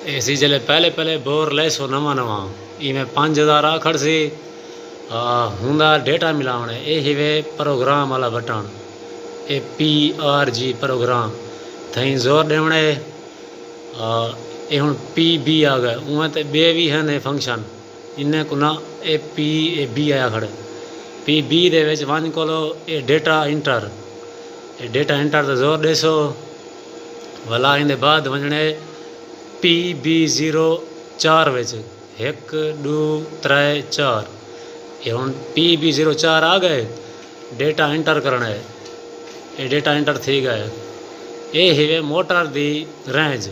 AC जले पहले पहले बोर ले सो नवा नवा इमें 5000 आखड़ सी हुंदा डेटा मिलावणे ए हिवे प्रोग्राम वाला बटन ए PRG प्रोग्राम थई जोर देवणे ए हुण PB आ गए उमें ते बे भी हैं ने फंक्शन इन्हें को ना ए PB आया खड़े PB दे विच वन कोलो ए डेटा इंटर ते जोर देसो भला इन बाद वजने PB04 विच 1 2 3 4 ये हुण PB04 आ गए डेटा इंटर करना है ये डेटा इंटर थी गए ये हिवे मोटर दी रेंज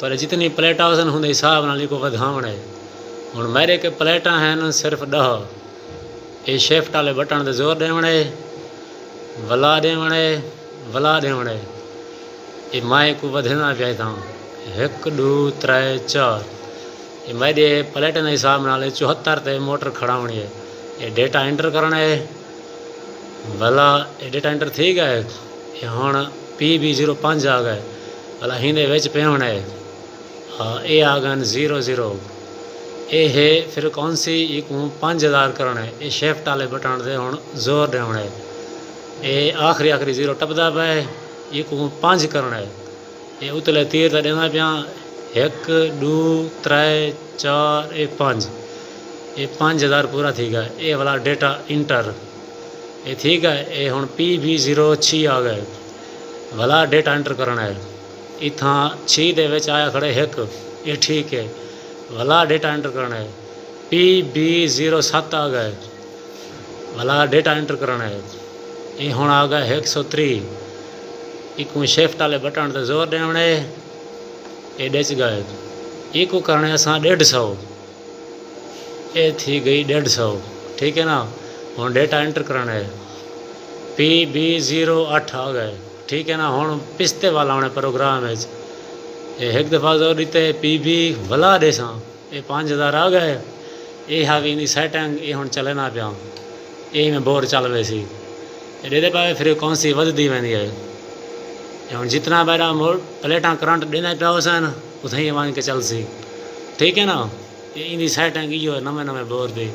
पर जितनी प्लेटा हुसन हुंदे हिसाब नाल को वधावण है हुण मेरे के प्लेटा हैं सिर्फ 10 ये शिफ्ट वाले बटन ते जोर देवणे वला देवणे ये माए को वधना पिया था 1 2 3 4 ये मेरे प्लेटन के हिसाब नाल 74 ते मोटर खड़ावनी है ये डेटा इंटर करना है भला ये डेटा इंटर थी गए ये हुण PB05 आ गए भला हिंदे विच पेवण है हाँ ये आ गए 00 ये है फिर कौन सी एक 5000 करना है ये शिफ्ट वाले बटन से हुण जोर देवण है ये आखिरी 0 टपदा पे ये को 5 करना है ये उतले तीर तो देना पिया 1 2 3 4 ये 5 ये 5000 पूरा थी गया ये वाला डेटा इंटर ये थी गए ये हुण PB06 आ गए वाला डेटा इंटर करना है इतना 6 दे विच आया खड़े 1 ये ठीक है वाला डेटा इंटर करना है PB07 आ गए वाला डेटा इंटर करना है ये हुण आ गया 103 एक शिफ्ट वाले बटन ते जोर देवणे ये डेच गए एक करने असां 150 ये थी गई 150 ठीक है ना हुण डेटा इंटर करना है PB08 आ गए ठीक है ना हुण पिस्ते वाला होने प्रोग्राम है ये एक दफ़ा जोर दीते PB वला देसा ये 5000 आ गए ये हावी इन सेटिंग ये हुण चले ना पिया ये में बोर चल वे सी ये दे पाए फिर कौन सी वधदी वेंदी है हम जितना बेड़ा प्लेटा करंट देना पिया हुसन उतना ही मान के चलसी ठीक है ना ये इन सेटिंग इो नवे बोर दी